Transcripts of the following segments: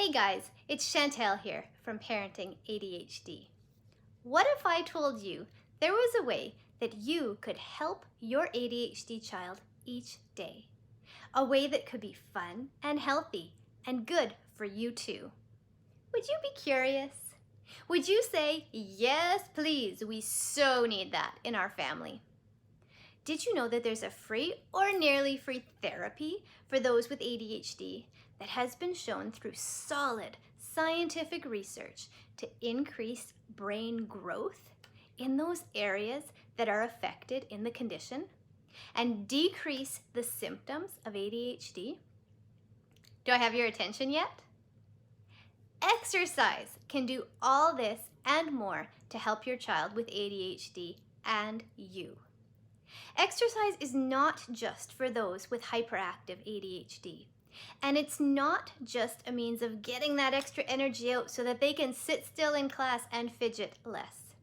Hey guys, it's Chantel here from Parenting ADHD. What if I told you there was a way that you could help your ADHD child each day? A way that could be fun and healthy and good for you too. Would you be curious? Would you say, yes, please, we so need that in our family? Did you know that there's a free or nearly free therapy for those with ADHD that has been shown through solid scientific research to increase brain growth in those areas that are affected in the condition and decrease the symptoms of ADHD? Do I have your attention yet? Exercise can do all this and more to help your child with ADHD and you. Exercise is not just for those with hyperactive ADHD. And it's not just a means of getting that extra energy out so that they can sit still in class and fidget less.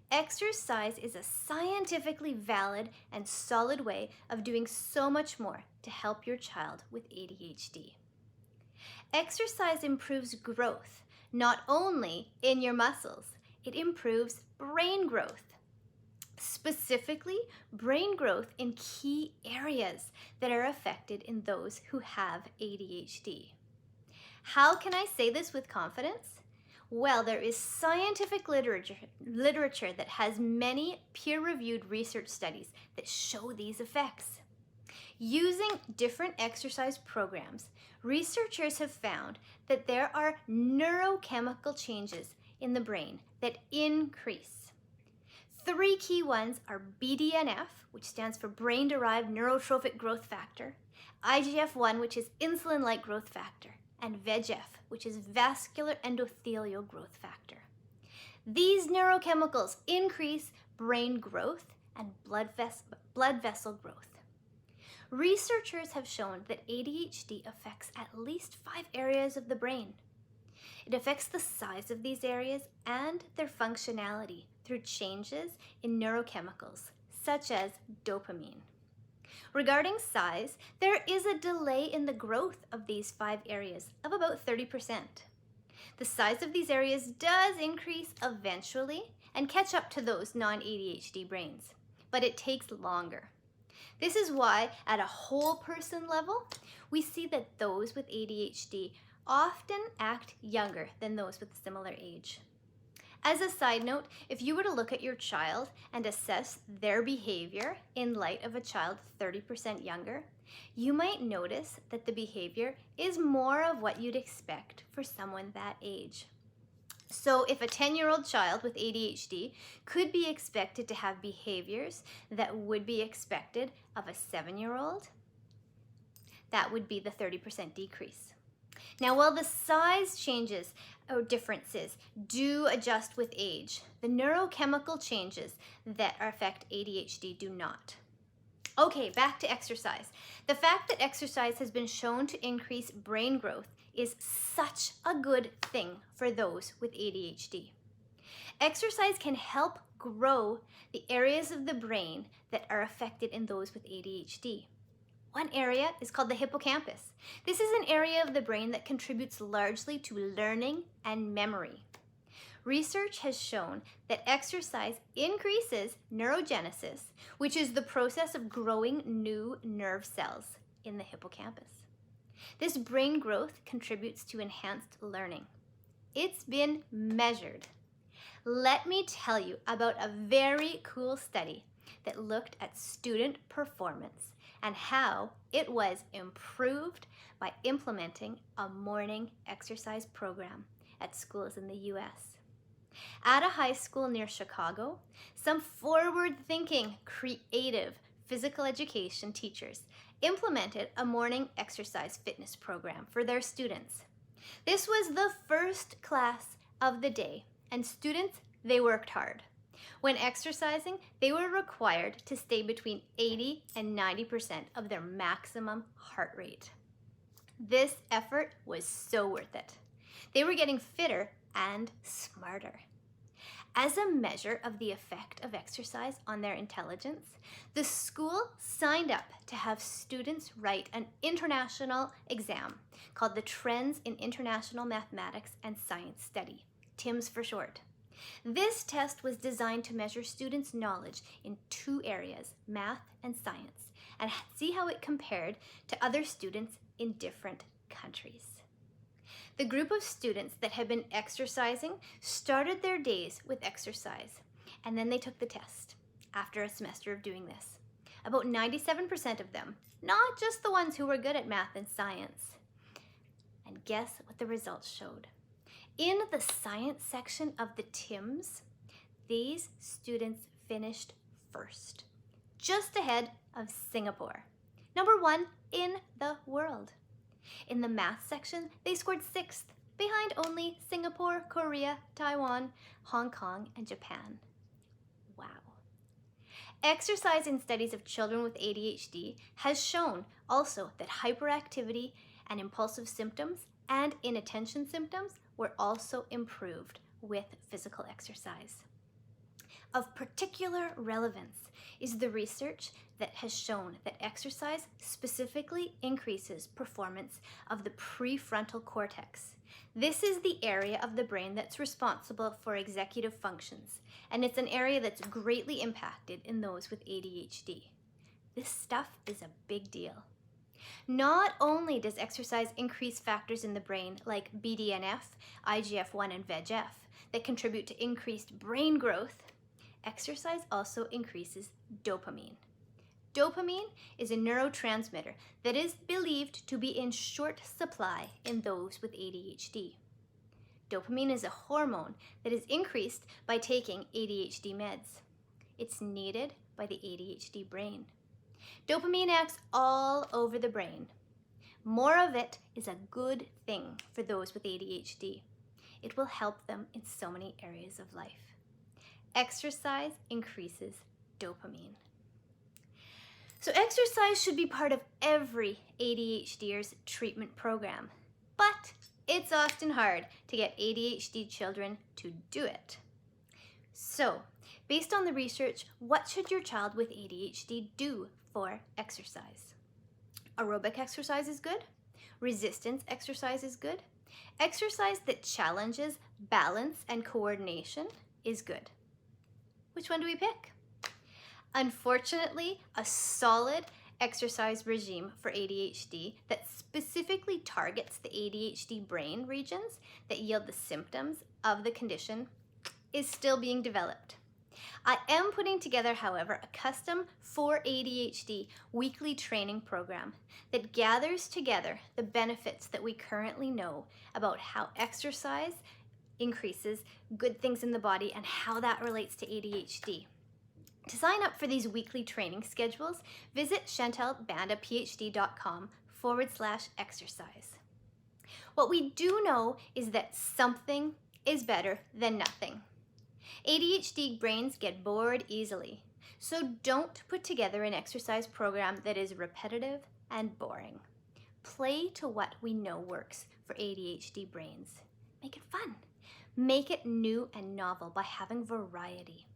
Exercise is a scientifically valid and solid way of doing so much more to help your child with ADHD. Exercise improves growth, not only in your muscles, it improves brain growth. Specifically, brain growth in key areas that are affected in those who have ADHD. How can I say this with confidence? Well, there is scientific literature that has many peer-reviewed research studies that show these effects. Using different exercise programs, researchers have found that there are neurochemical changes in the brain that increase. Three key ones are BDNF, which stands for brain-derived neurotrophic growth factor, IGF-1, which is insulin-like growth factor, and VEGF, which is vascular endothelial growth factor. These neurochemicals increase brain growth and blood vessel growth. Researchers have shown that ADHD affects at least 5 areas of the brain. It affects the size of these areas and their functionality through changes in neurochemicals, such as dopamine. Regarding size, there is a delay in the growth of these 5 areas of about 30%. The size of these areas does increase eventually and catch up to those non-ADHD brains, but it takes longer. This is why, at a whole person level, we see that those with ADHD often act younger than those with a similar age. As a side note, if you were to look at your child and assess their behavior in light of a child 30% younger, you might notice that the behavior is more of what you'd expect for someone that age. So if a 10-year-old child with ADHD could be expected to have behaviors that would be expected of a 7-year-old, that would be the 30% decrease. Now, while the size changes or differences do adjust with age, the neurochemical changes that affect ADHD do not. Okay, back to exercise. The fact that exercise has been shown to increase brain growth is such a good thing for those with ADHD. Exercise can help grow the areas of the brain that are affected in those with ADHD. One area is called the hippocampus. This is an area of the brain that contributes largely to learning and memory. Research has shown that exercise increases neurogenesis, which is the process of growing new nerve cells in the hippocampus. This brain growth contributes to enhanced learning. It's been measured. Let me tell you about a very cool study that looked at student performance and how it was improved by implementing a morning exercise program at schools in the US. At a high school near Chicago, some forward-thinking, creative physical education teachers implemented a morning exercise fitness program for their students. This was the first class of the day, and students, they worked hard. When exercising, they were required to stay between 80 and 90% of their maximum heart rate. This effort was so worth it. They were getting fitter and smarter. As a measure of the effect of exercise on their intelligence, the school signed up to have students write an international exam called the Trends in International Mathematics and Science Study, TIMSS for short. This test was designed to measure students' knowledge in two areas, math and science, and see how it compared to other students in different countries. The group of students that had been exercising started their days with exercise, and then they took the test after a semester of doing this. About 97% of them, not just the ones who were good at math and science. And guess what the results showed? In the science section of the TIMSS, these students finished first, just ahead of Singapore, number 1 in the world. In the math section, they scored 6th, behind only Singapore, Korea, Taiwan, Hong Kong, and Japan. Wow. Exercise in studies of children with ADHD has shown also that hyperactivity and impulsive symptoms and inattention symptoms were also improved with physical exercise. Of particular relevance is the research that has shown that exercise specifically increases performance of the prefrontal cortex. This is the area of the brain that's responsible for executive functions, and it's an area that's greatly impacted in those with ADHD. This stuff is a big deal. Not only does exercise increase factors in the brain like BDNF, IGF-1, and VEGF that contribute to increased brain growth, exercise also increases dopamine. Dopamine is a neurotransmitter that is believed to be in short supply in those with ADHD. Dopamine is a hormone that is increased by taking ADHD meds. It's needed by the ADHD brain. Dopamine acts all over the brain. More of it is a good thing for those with ADHD. It will help them in so many areas of life. Exercise increases dopamine. So exercise should be part of every ADHDer's treatment program, but it's often hard to get ADHD children to do it. So, based on the research, what should your child with ADHD do for exercise? Aerobic exercise is good. Resistance exercise is good. Exercise that challenges balance and coordination is good. Which one do we pick? Unfortunately, a solid exercise regime for ADHD that specifically targets the ADHD brain regions that yield the symptoms of the condition is still being developed. I am putting together, however, a custom for ADHD weekly training program that gathers together the benefits that we currently know about how exercise increases good things in the body and how that relates to ADHD. To sign up for these weekly training schedules, visit chantelbandaphd.com/exercise. What we do know is that something is better than nothing. ADHD brains get bored easily, so don't put together an exercise program that is repetitive and boring. Play to what we know works for ADHD brains. Make it fun. Make it new and novel by having variety.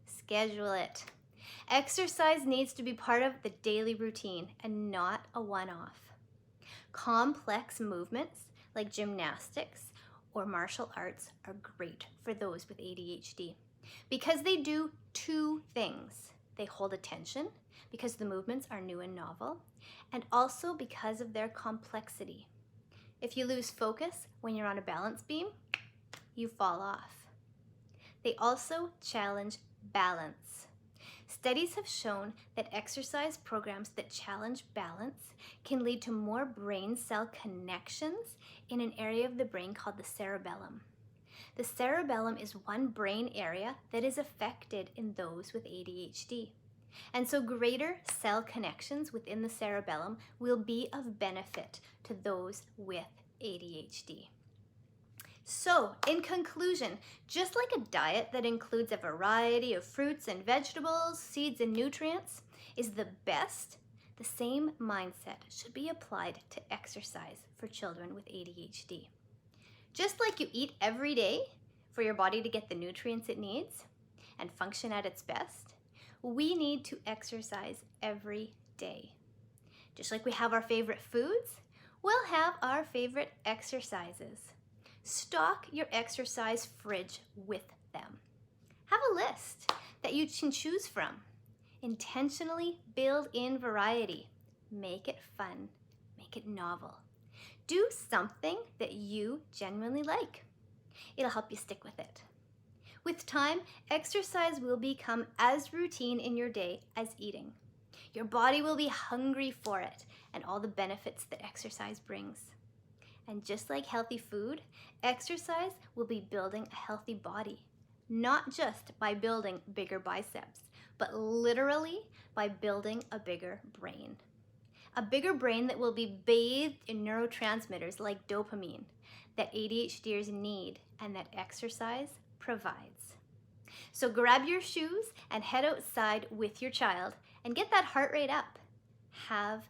Schedule it. Exercise needs to be part of the daily routine and not a one-off. Complex movements like gymnastics or martial arts are great for those with ADHD because they do two things. They hold attention because the movements are new and novel, and also because of their complexity. If you lose focus when you're on a balance beam, you fall off. They also challenge balance. Studies have shown that exercise programs that challenge balance can lead to more brain cell connections in an area of the brain called the cerebellum. The cerebellum is one brain area that is affected in those with ADHD. And so greater cell connections within the cerebellum will be of benefit to those with ADHD. So, in conclusion, just like a diet that includes a variety of fruits and vegetables, seeds and nutrients is the best, the same mindset should be applied to exercise for children with ADHD. Just like you eat every day for your body to get the nutrients it needs and function at its best, we need to exercise every day. Just like we have our favorite foods, we'll have our favorite exercises. Stock your exercise fridge with them. Have a list that you can choose from. Intentionally build in variety. Make it fun. Make it novel. Do something that you genuinely like. It'll help you stick with it. With time, exercise will become as routine in your day as eating. Your body will be hungry for it and all the benefits that exercise brings. And just like healthy food, exercise will be building a healthy body, not just by building bigger biceps, but literally by building a bigger brain. A bigger brain that will be bathed in neurotransmitters like dopamine that ADHDers need and that exercise provides. So grab your shoes and head outside with your child and get that heart rate up. Have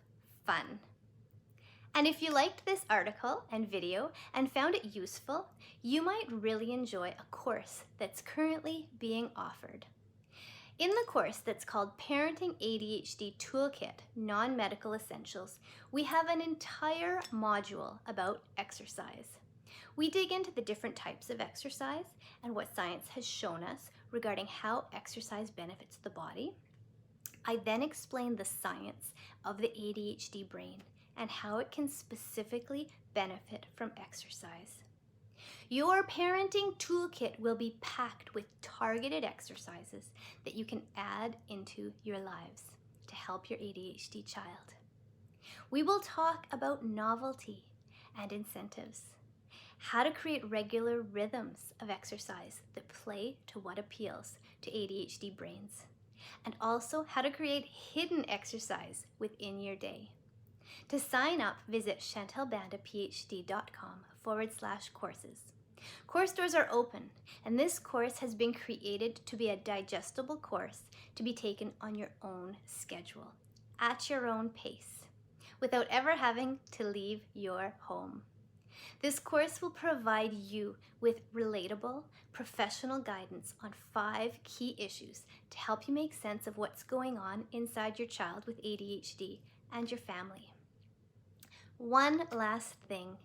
fun. And if you liked this article and video and found it useful, you might really enjoy a course that's currently being offered. In the course that's called Parenting ADHD Toolkit, Non-Medical Essentials, we have an entire module about exercise. We dig into the different types of exercise and what science has shown us regarding how exercise benefits the body. I then explain the science of the ADHD brain and how it can specifically benefit from exercise. Your parenting toolkit will be packed with targeted exercises that you can add into your lives to help your ADHD child. We will talk about novelty and incentives, how to create regular rhythms of exercise that play to what appeals to ADHD brains, and also how to create hidden exercise within your day. To sign up, visit chantelbandaphd.com/courses. Course doors are open, and this course has been created to be a digestible course to be taken on your own schedule, at your own pace, without ever having to leave your home. This course will provide you with relatable, professional guidance on 5 key issues to help you make sense of what's going on inside your child with ADHD and your family. One last thing.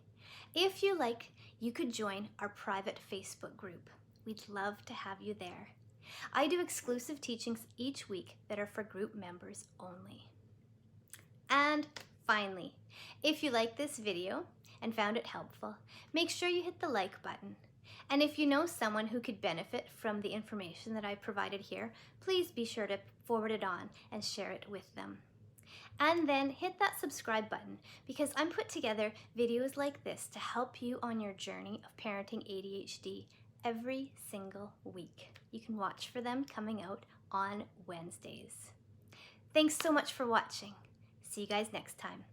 If you like, you could join our private Facebook group. We'd love to have you there. I do exclusive teachings each week that are for group members only. And finally, if you like this video and found it helpful, make sure you hit the like button. And if you know someone who could benefit from the information that I provided here, please be sure to forward it on and share it with them. And then hit that subscribe button because I'm put together videos like this to help you on your journey of parenting ADHD every single week. You can watch for them coming out on Wednesdays. Thanks so much for watching. See you guys next time.